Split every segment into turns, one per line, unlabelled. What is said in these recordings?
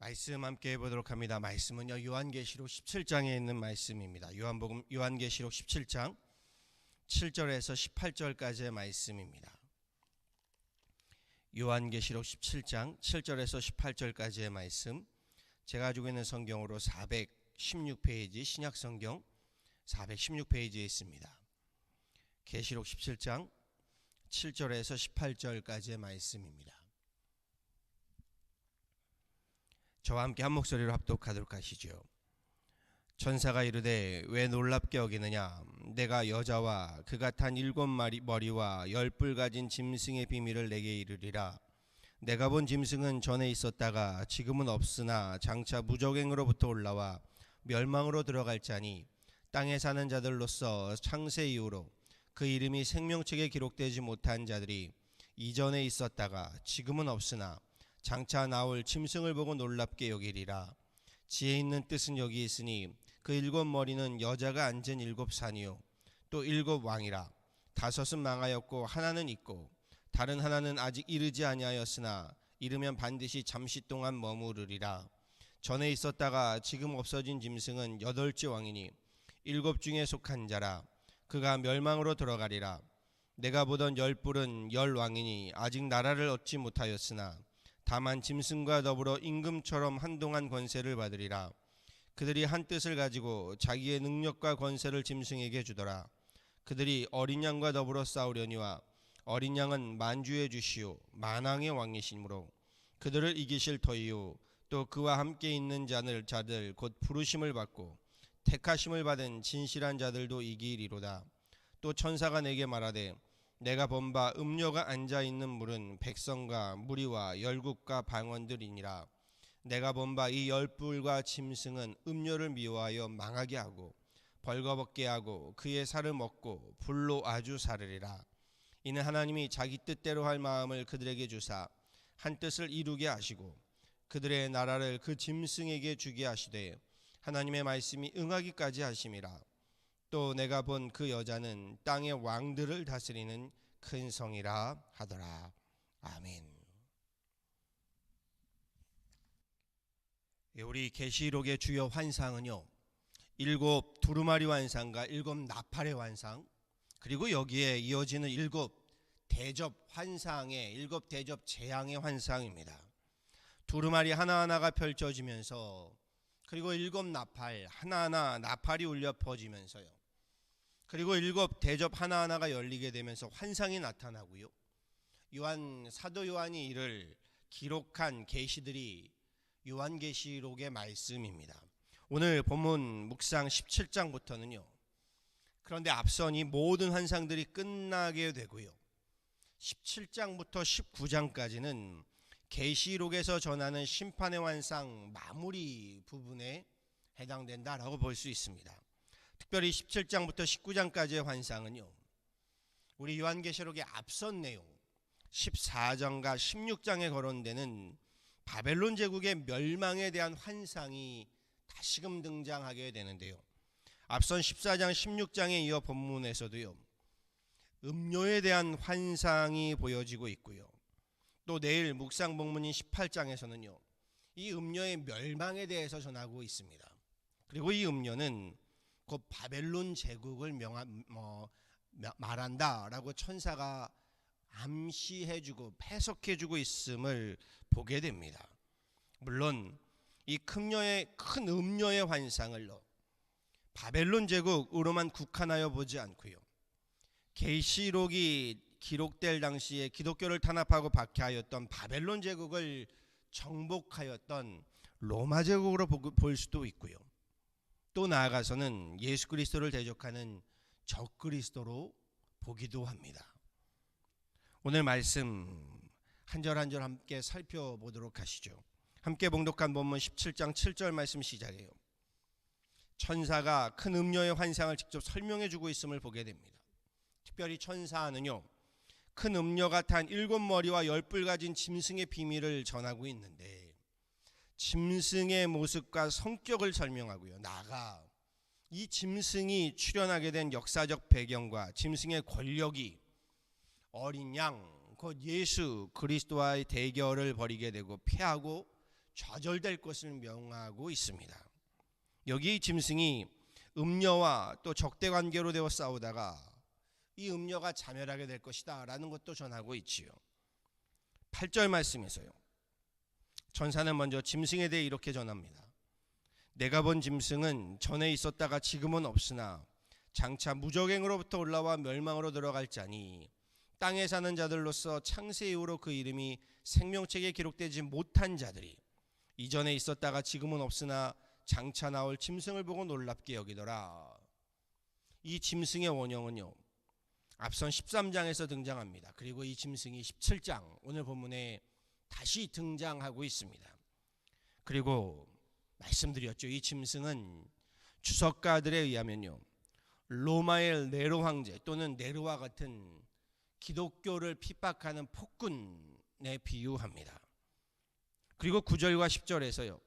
말씀 함께 해보도록 합니다. 말씀은요, 요한계시록 17장에 있는 말씀입니다. 요한계시록 17장 7절에서 18절까지의 말씀입니다. 요한계시록 17장 7절에서 18절까지의 말씀, 제가 가지고 있는 성경으로 416페이지, 신약성경 416페이지에 있습니다. 계시록 17장 7절에서 18절까지의 말씀입니다. 저와 함께 한 목소리로 합독하도록 하시죠. 천사가 이르되 왜 놀랍게 여기느냐? 내가 여자와 그가 탄 7 머리와 10뿔 가진 짐승의 비밀을 내게 이르리라. 내가 본 짐승은 전에 있었다가 지금은 없으나 장차 무저갱으로부터 올라와 멸망으로 들어갈 자니 땅에 사는 자들로서 창세 이후로 그 이름이 생명책에 기록되지 못한 자들이 이전에 있었다가 지금은 없으나 장차 나올 짐승을 보고 놀랍게 여기리라. 지혜 있는 뜻은 여기 있으니 그 7 머리는 여자가 앉은 7 산이요 또 7 왕이라. 5은 망하였고 하나는 있고 다른 하나는 아직 이르지 아니하였으나 이르면 반드시 잠시 동안 머무르리라. 전에 있었다가 지금 없어진 짐승은 8째 왕이니 7 중에 속한 자라. 그가 멸망으로 들어가리라. 내가 보던 10뿔은 10 왕이니 아직 나라를 얻지 못하였으나 다만 짐승과 더불어 임금처럼 한동안 권세를 받으리라. 그들이 한 뜻을 가지고 자기의 능력과 권세를 짐승에게 주더라. 그들이 어린 양과 더불어 싸우려니와 어린 양은 만주의 주시오 만왕의 왕이시므로 그들을 이기실 터이요 또 그와 함께 있는 자들 곧 부르심을 받고 택하심을 받은 진실한 자들도 이기리로다. 또 천사가 내게 말하되 내가 본 바 음녀가 앉아있는 물은 백성과 무리와 열국과 방언들이니라. 내가 본 바 이 10뿔과 짐승은 음녀를 미워하여 망하게 하고 벌거벗게 하고 그의 살을 먹고 불로 아주 사르리라. 이는 하나님이 자기 뜻대로 할 마음을 그들에게 주사 한 뜻을 이루게 하시고 그들의 나라를 그 짐승에게 주게 하시되 하나님의 말씀이 응하기까지 하심이라. 또 내가 본 그 여자는 땅의 왕들을 다스리는 큰 성이라 하더라. 아멘. 우리 계시록의 주요 환상은요, 7 두루마리 환상과 7 나팔의 환상, 그리고 여기에 이어지는 7 대접 환상의 7 대접 재앙의 환상입니다. 두루마리 하나하나가 펼쳐지면서 그리고 7 나팔 하나하나 나팔이 울려 퍼지면서요, 그리고 7 대접 하나하나가 열리게 되면서 환상이 나타나고요. 사도 요한이 이를 기록한 계시들이 요한계시록의 말씀입니다. 오늘 본문 묵상 17장부터는요. 그런데 앞선 이 모든 환상들이 끝나게 되고요. 17장부터 19장까지는 계시록에서 전하는 심판의 환상 마무리 부분에 해당된다라고 볼 수 있습니다. 특별히 17장부터 19장까지의 환상은요, 우리 요한계시록의 앞선 내용 14장과 16장에 거론되는 바벨론 제국의 멸망에 대한 환상이 다시금 등장하게 되는데요, 앞선 14장 16장에 이어 본문에서도요 음료에 대한 환상이 보여지고 있고요, 또 내일 묵상 본문인 18장에서는요 이 음료의 멸망에 대해서 전하고 있습니다. 그리고 이 음료는 곧 바벨론 제국을 말한다라고 천사가 암시해주고 해석해주고 있음을 보게 됩니다. 물론 이 큰 음료의 환상을 바벨론 제국으로만 국한하여 보지 않고요, 계시록이 기록될 당시에 기독교를 탄압하고 박해하였던 바벨론 제국을 정복하였던 로마 제국으로 볼 수도 있고요, 또 나아가서는 예수 그리스도를 대적하는 적그리스도로 보기도 합니다. 오늘 말씀 한 절 한 절 함께 살펴보도록 하시죠. 함께 봉독한 본문 17장 7절 말씀 시작해요. 천사가 큰 음료의 환상을 직접 설명해 주고 있음을 보게 됩니다. 특별히 천사는요, 큰 음료가 탄 7 머리와 10뿔 가진 짐승의 비밀을 전하고 있는데, 짐승의 모습과 성격을 설명하고요, 나아가 이 짐승이 출현하게 된 역사적 배경과 짐승의 권력이 어린 양 곧 예수 그리스도와의 대결을 벌이게 되고 패하고 좌절될 것을 명하고 있습니다. 여기 짐승이 음녀와 또 적대 관계로 되어 싸우다가 이 음녀가 자멸하게 될 것이다 라는 것도 전하고 있지요. 8절 말씀에서요, 천사는 먼저 짐승에 대해 이렇게 전합니다. 내가 본 짐승은 전에 있었다가 지금은 없으나 장차 무적행으로부터 올라와 멸망으로 들어갈 자니 땅에 사는 자들로서 창세 이후로 그 이름이 생명책에 기록되지 못한 자들이 이전에 있었다가 지금은 없으나 장차 나올 짐승을 보고 놀랍게 여기더라. 이 짐승의 원형은요, 앞선 13장에서 등장합니다. 그리고 이 짐승이 17장 오늘 본문에 다시 등장하고 있습니다. 그리고 말씀드렸죠. 이 짐승은 주석가들에 의하면요, 로마의 네로 황제 또는 네로와 같은 기독교를 핍박하는 폭군에 비유합니다. 그리고 9절과 10절에서요,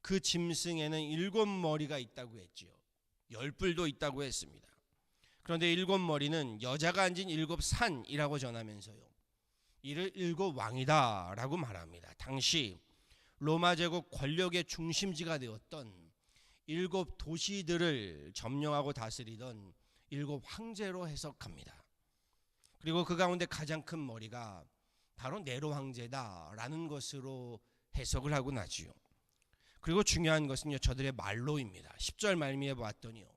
그 짐승에는 7머리가 있다고 했지요. 10뿔도 있다고 했습니다. 그런데 7머리는 여자가 앉은 7산이라고 전하면서요, 이를 7왕이다 라고 말합니다. 당시 로마 제국 권력의 중심지가 되었던 7 도시들을 점령하고 다스리던 7 황제로 해석합니다. 그리고 그 가운데 가장 큰 머리가 바로 네로 황제다라는 것으로 해석을 하고 나지요. 그리고 중요한 것은요, 저들의 말로입니다. 10절 말미에 보았더니요,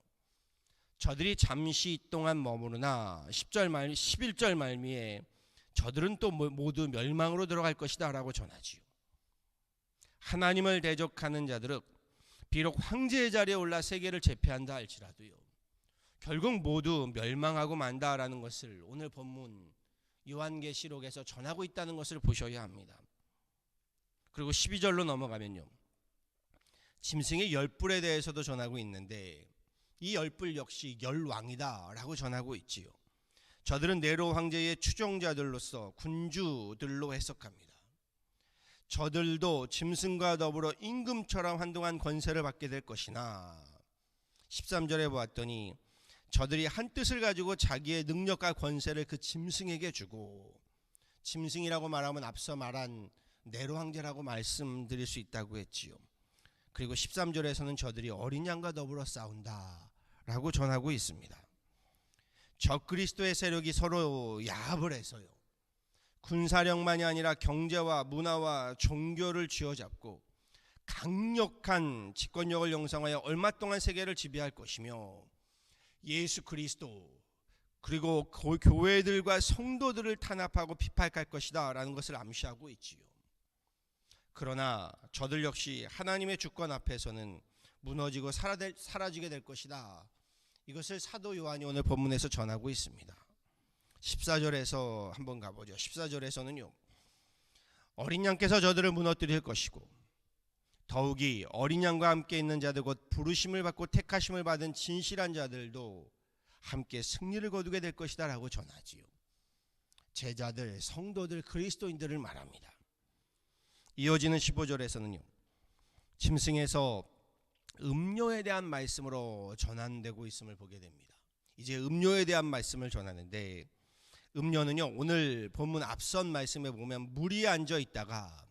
저들이 잠시 동안 머무르나 11절 말미에 저들은 또 모두 멸망으로 들어갈 것이다 라고 전하지요. 하나님을 대적하는 자들은 비록 황제의 자리에 올라 세계를 제패한다 할지라도요, 결국 모두 멸망하고 만다라는 것을 오늘 본문 요한계시록에서 전하고 있다는 것을 보셔야 합니다. 그리고 12절로 넘어가면요, 짐승의 10뿔에 대해서도 전하고 있는데 이 10뿔 역시 10왕이다 라고 전하고 있지요. 저들은 네로 황제의 추종자들로서 군주들로 해석합니다. 저들도 짐승과 더불어 임금처럼 한동안 권세를 받게 될 것이나 13절에 보았더니 저들이 한 뜻을 가지고 자기의 능력과 권세를 그 짐승에게 주고, 짐승이라고 말하면 앞서 말한 네로 황제라고 말씀드릴 수 있다고 했지요. 그리고 13절에서는 저들이 어린 양과 더불어 싸운다 라고 전하고 있습니다. 적 그리스도의 세력이 서로 야합을 해서요, 군사력만이 아니라 경제와 문화와 종교를 쥐어잡고 강력한 집권력을 형성하여 얼마 동안 세계를 지배할 것이며, 예수 그리스도 그리고 교회들과 성도들을 탄압하고 핍박할 것이다 라는 것을 암시하고 있지요. 그러나 저들 역시 하나님의 주권 앞에서는 무너지고 사라지게 될 것이다, 이것을 사도 요한이 오늘 본문에서 전하고 있습니다. 14절에서 한번 가보죠. 14절에서는요, 어린 양께서 저들을 무너뜨릴 것이고 더욱이 어린 양과 함께 있는 자들 곧 부르심을 받고 택하심을 받은 진실한 자들도 함께 승리를 거두게 될 것이다 라고 전하지요. 제자들, 성도들, 그리스도인들을 말합니다. 이어지는 15절에서는요, 짐승에서 음료에 대한 말씀으로 전환되고 있음을 보게 됩니다. 이제 음료에 대한 말씀을 전하는데, 음료는요, 오늘 본문 앞선 말씀에 보면 물이 앉아 있다가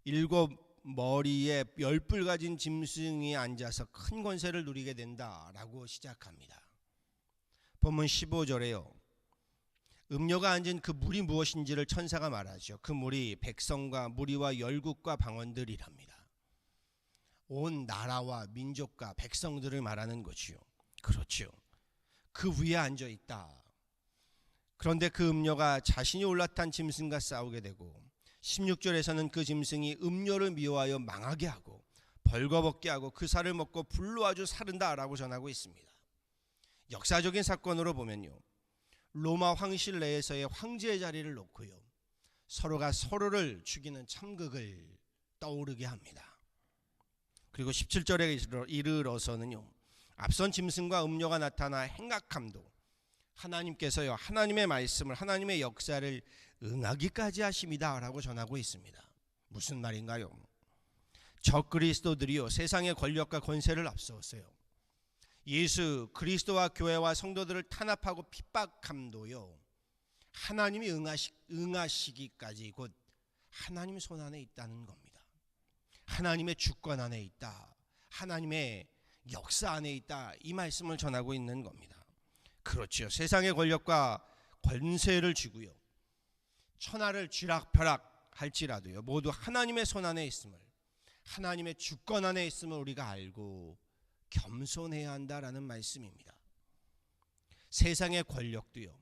7머리에 10뿔 가진 짐승이 앉아서 큰 권세를 누리게 된다라고 시작합니다. 본문 15절에요, 음료가 앉은 그 물이 무엇인지를 천사가 말하죠. 그 물이 백성과 무리와 열국과 방언들이랍니다. 온 나라와 민족과 백성들을 말하는 것이요. 그렇죠. 그 위에 앉아 있다. 그런데 그 음료가 자신이 올라탄 짐승과 싸우게 되고, 16절에서는 그 짐승이 음료를 미워하여 망하게 하고 벌거벗게 하고 그 살을 먹고 불로 아주 사른다라고 전하고 있습니다. 역사적인 사건으로 보면요, 로마 황실 내에서의 황제의 자리를 놓고요, 서로가 서로를 죽이는 참극을 떠오르게 합니다. 그리고 17절에 이르러서는요, 앞선 짐승과 음료가 나타나 행악함도 하나님께서요, 하나님의 말씀을, 하나님의 역사를 응하기까지 하심이다 라고 전하고 있습니다. 무슨 말인가요? 적 그리스도들이요, 세상의 권력과 권세를 앞세웠어요. 예수 그리스도와 교회와 성도들을 탄압하고 핍박함도요, 하나님이 응하시기까지 곧 하나님 손안에 있다는 겁니다. 하나님의 주권 안에 있다. 하나님의 역사 안에 있다. 이 말씀을 전하고 있는 겁니다. 그렇죠. 세상의 권력과 권세를 쥐고요, 천하를 쥐락펴락 할지라도요, 모두 하나님의 손 안에 있음을, 하나님의 주권 안에 있음을 우리가 알고 겸손해야 한다라는 말씀입니다. 세상의 권력도요,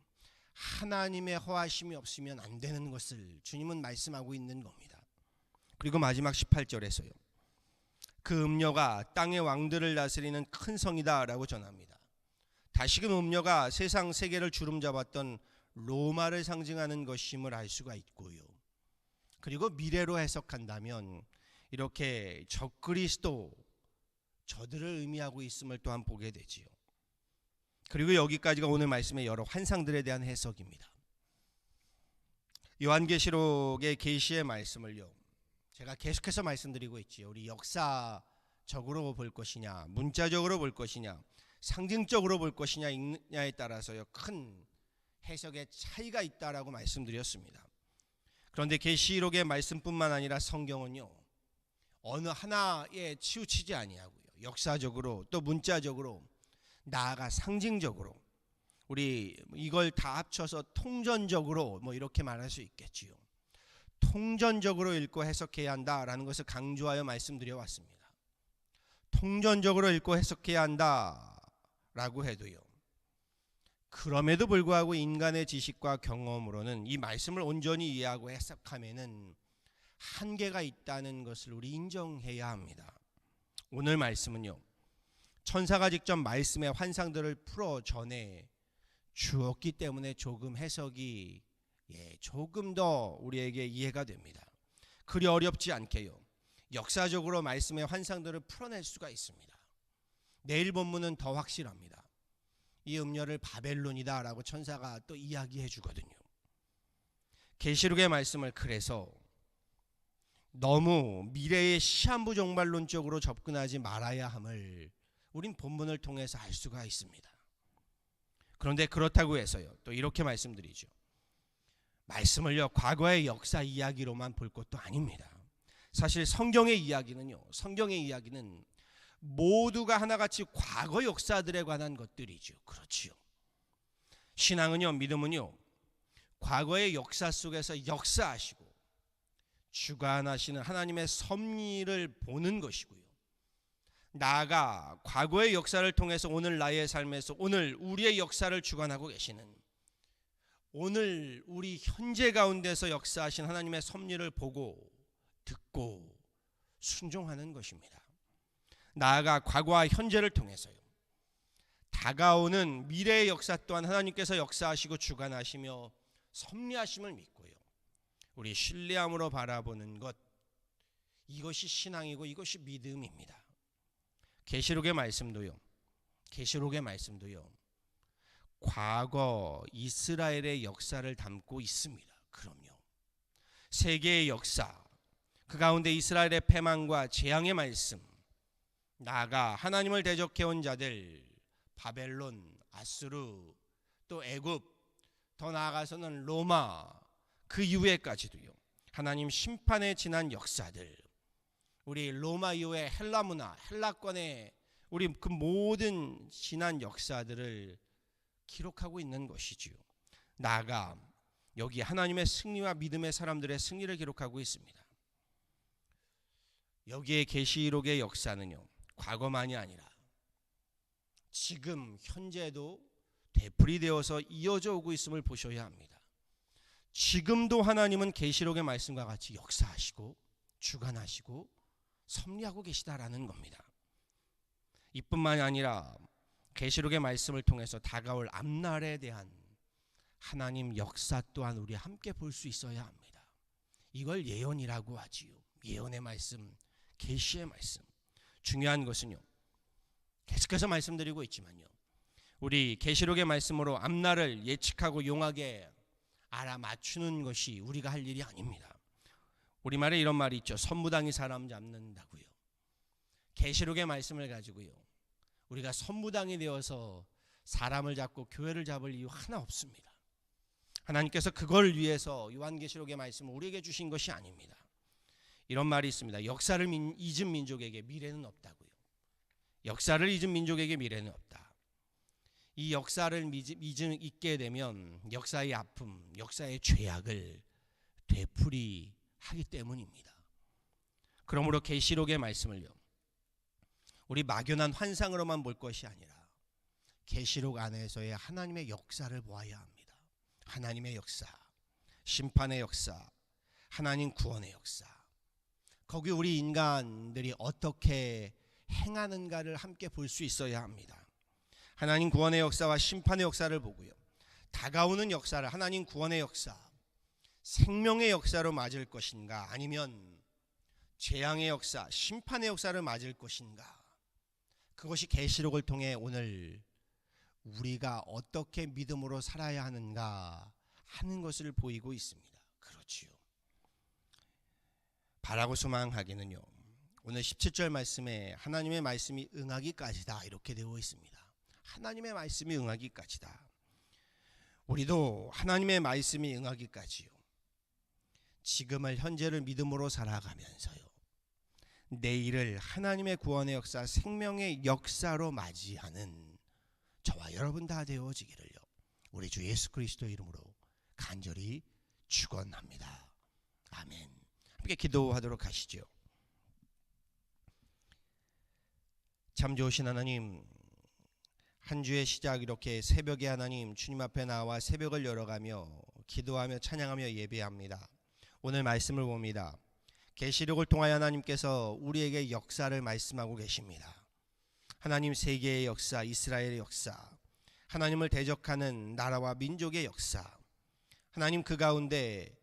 하나님의 허하심이 없으면 안 되는 것을 주님은 말씀하고 있는 겁니다. 그리고 마지막 18절에서요, 그 음녀가 땅의 왕들을 다스리는 큰 성이다라고 전합니다. 다시금 음녀가 세상 세계를 주름잡았던 로마를 상징하는 것임을 알 수가 있고요. 그리고 미래로 해석한다면 이렇게 적그리스도, 저들을 의미하고 있음을 또한 보게 되지요. 그리고 여기까지가 오늘 말씀의 여러 환상들에 대한 해석입니다. 요한계시록의 계시의 말씀을요, 제가 계속해서 말씀드리고 있지요. 우리 역사적으로 볼 것이냐, 문자적으로 볼 것이냐, 상징적으로 볼 것이냐에 따라서요, 큰 해석의 차이가 있다라고 말씀드렸습니다. 그런데 계시록의 말씀뿐만 아니라 성경은요, 어느 하나에 치우치지 아니하고요, 역사적으로 또 문자적으로, 나아가 상징적으로, 우리 이걸 다 합쳐서 통전적으로 이렇게 말할 수 있겠지요. 통전적으로 읽고 해석해야 한다라는 것을 강조하여 말씀드려 왔습니다. 통전적으로 읽고 해석해야 한다라고 해도요, 그럼에도 불구하고 인간의 지식과 경험으로는 이 말씀을 온전히 이해하고 해석하면은 한계가 있다는 것을 우리 인정해야 합니다. 오늘 말씀은요, 천사가 직접 말씀의 환상들을 풀어 전해 주었기 때문에 조금 해석이 조금 더 우리에게 이해가 됩니다. 그리 어렵지 않게요, 역사적으로 말씀의 환상들을 풀어낼 수가 있습니다. 내일 본문은 더 확실합니다. 이 음녀를 바벨론이다 라고 천사가 또 이야기해 주거든요. 계시록의 말씀을 그래서 너무 미래의 시한부 종말론적으로 접근하지 말아야 함을 우린 본문을 통해서 알 수가 있습니다. 그런데 그렇다고 해서요, 또 이렇게 말씀드리죠. 말씀을요, 과거의 역사 이야기로만 볼 것도 아닙니다. 사실 성경의 이야기는 모두가 하나같이 과거 역사들에 관한 것들이죠. 그렇지요. 신앙은요, 믿음은요, 과거의 역사 속에서 역사하시고 주관하시는 하나님의 섭리를 보는 것이고요, 나아가 과거의 역사를 통해서 오늘 나의 삶에서 오늘 우리의 역사를 주관하고 계시는, 오늘 우리 현재 가운데서 역사하신 하나님의 섭리를 보고 듣고 순종하는 것입니다. 나아가 과거와 현재를 통해서요, 다가오는 미래의 역사 또한 하나님께서 역사하시고 주관하시며 섭리하심을 믿고요, 우리 신뢰함으로 바라보는 것, 이것이 신앙이고 이것이 믿음입니다. 계시록의 말씀도요, 과거 이스라엘의 역사를 담고 있습니다. 그럼요, 세계의 역사, 그 가운데 이스라엘의 패망과 재앙의 말씀, 나아가 하나님을 대적해온 자들, 바벨론, 아수르, 또 애굽, 더 나아가서는 로마, 그 이후에까지도요, 하나님 심판에 지난 역사들, 우리 로마 이후의 헬라 문화, 헬라권의 우리 그 모든 지난 역사들을 기록하고 있는 것이지요. 나아가 여기 하나님의 승리와 믿음의 사람들의 승리를 기록하고 있습니다. 여기에 계시록의 역사는요, 과거만이 아니라 지금 현재도 되풀이되어서 이어져 오고 있음을 보셔야 합니다. 지금도 하나님은 계시록의 말씀과 같이 역사하시고 주관하시고 섭리하고 계시다라는 겁니다. 이뿐만이 아니라 계시록의 말씀을 통해서 다가올 앞날에 대한 하나님 역사 또한 우리 함께 볼 수 있어야 합니다. 이걸 예언이라고 하지요. 예언의 말씀, 계시의 말씀. 중요한 것은요, 계속해서 말씀드리고 있지만요, 우리 계시록의 말씀으로 앞날을 예측하고 용하게 알아맞추는 것이 우리가 할 일이 아닙니다. 우리말에 이런 말이 있죠. 선무당이 사람 잡는다고요. 계시록의 말씀을 가지고요, 우리가 선무당이 되어서 사람을 잡고 교회를 잡을 이유 하나 없습니다. 하나님께서 그걸 위해서 요한계시록의 말씀을 우리에게 주신 것이 아닙니다. 이런 말이 있습니다. 역사를 잊은 민족에게 미래는 없다고요. 역사를 잊은 민족에게 미래는 없다. 이 역사를 잊게 되면 역사의 아픔, 역사의 죄악을 되풀이하기 때문입니다. 그러므로 계시록의 말씀을요, 우리 막연한 환상으로만 볼 것이 아니라 계시록 안에서의 하나님의 역사를 보아야 합니다. 하나님의 역사, 심판의 역사, 하나님 구원의 역사. 거기 우리 인간들이 어떻게 행하는가를 함께 볼 수 있어야 합니다. 하나님 구원의 역사와 심판의 역사를 보고요, 다가오는 역사를 하나님 구원의 역사, 생명의 역사로 맞을 것인가, 아니면 재앙의 역사, 심판의 역사를 맞을 것인가. 그것이 계시록을 통해 오늘 우리가 어떻게 믿음으로 살아야 하는가 하는 것을 보이고 있습니다. 그렇지요. 바라고 소망하기는요, 오늘 17절 말씀에 하나님의 말씀이 응하기까지다 이렇게 되어 있습니다. 하나님의 말씀이 응하기까지다. 우리도 하나님의 말씀이 응하기까지요, 지금을 현재를 믿음으로 살아가면서요, 내일을 하나님의 구원의 역사, 생명의 역사로 맞이하는 저와 여러분 다 되어지기를요, 우리 주 예수 그리스도 이름으로 간절히 축원합니다. 아멘. 함께 기도하도록 하시죠. 참 좋으신 하나님, 한 주의 시작 이렇게 새벽에 하나님 주님 앞에 나와 새벽을 열어가며 기도하며 찬양하며 예배합니다. 오늘 말씀을 봅니다. 계시록을 통하여 하나님께서 우리에게 역사를 말씀하고 계십니다. 하나님 세계의 역사, 이스라엘의 역사, 하나님을 대적하는 나라와 민족의 역사, 하나님 그 가운데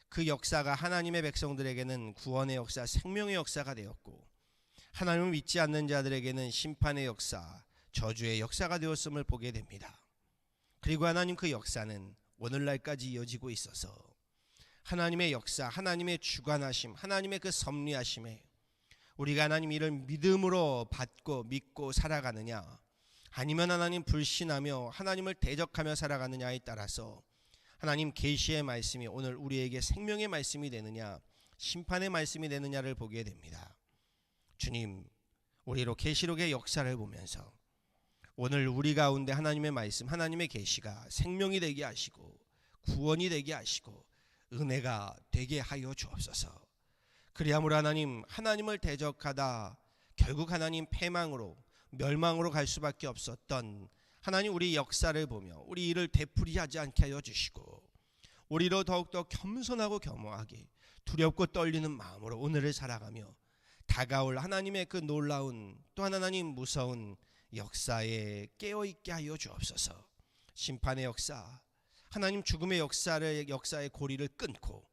그 역사가 하나님의 백성들에게는 구원의 역사, 생명의 역사가 되었고, 하나님을 믿지 않는 자들에게는 심판의 역사, 저주의 역사가 되었음을 보게 됩니다. 그리고 하나님 그 역사는 오늘날까지 이어지고 있어서 하나님의 역사, 하나님의 주관하심, 하나님의 그 섭리하심에 우리가 하나님 이를 믿음으로 받고 믿고 살아가느냐, 아니면 하나님 불신하며 하나님을 대적하며 살아가느냐에 따라서 하나님 계시의 말씀이 오늘 우리에게 생명의 말씀이 되느냐, 심판의 말씀이 되느냐를 보게 됩니다. 주님, 우리로 계시록의 역사를 보면서 오늘 우리 가운데 하나님의 말씀, 하나님의 계시가 생명이 되게 하시고 구원이 되게 하시고 은혜가 되게 하여 주옵소서. 그리함으로 하나님, 하나님을 대적하다 결국 하나님 패망으로 멸망으로 갈 수밖에 없었던 하나님 우리 역사를 보며 우리 일을 되풀이하지 않게 하여 주시고, 우리로 더욱더 겸손하고 겸허하게 두렵고 떨리는 마음으로 오늘을 살아가며 다가올 하나님의 그 놀라운 또한 하나님 무서운 역사에 깨어있게 하여 주옵소서. 심판의 역사, 하나님 죽음의 역사의 고리를 끊고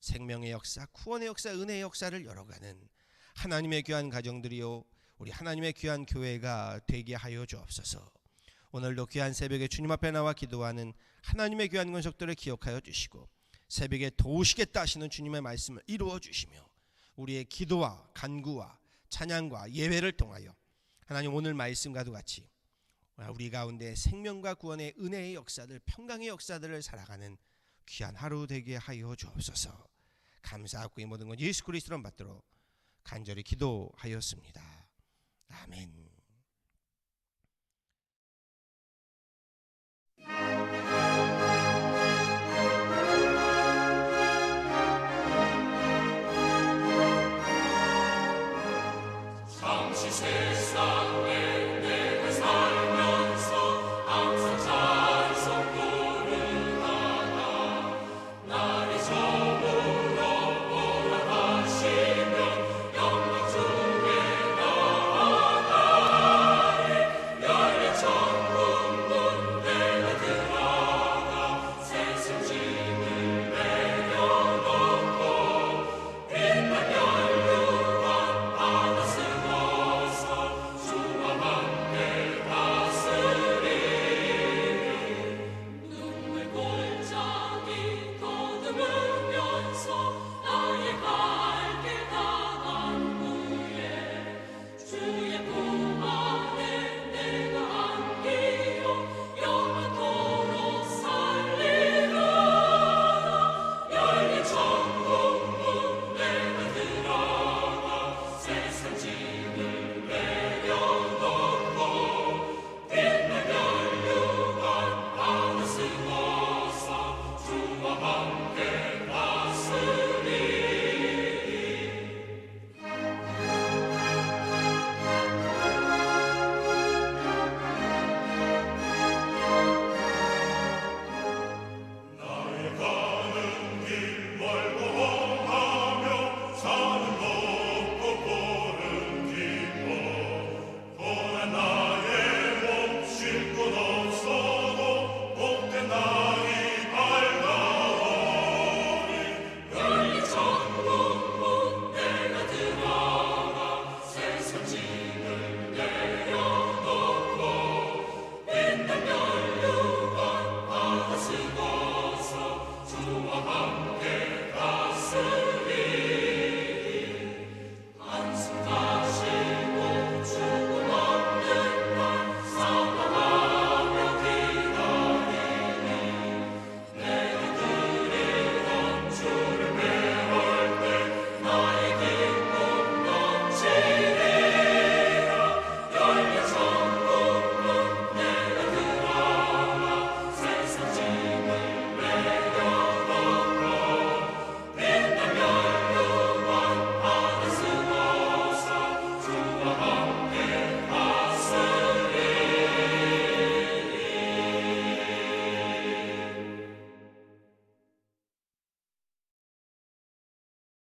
생명의 역사, 구원의 역사, 은혜의 역사를 열어가는 하나님의 귀한 가정들이요, 우리 하나님의 귀한 교회가 되게 하여 주옵소서. 오늘도 귀한 새벽에 주님 앞에 나와 기도하는 하나님의 귀한 권속들을 기억하여 주시고, 새벽에 도우시겠다 하시는 주님의 말씀을 이루어 주시며, 우리의 기도와 간구와 찬양과 예배를 통하여 하나님 오늘 말씀과도 같이 우리 가운데 생명과 구원의 은혜의 역사들, 평강의 역사들을 살아가는 귀한 하루 되게 하여 주옵소서. 감사하고 이 모든 것 예수 그리스도로 받도록 간절히 기도하였습니다. 아멘.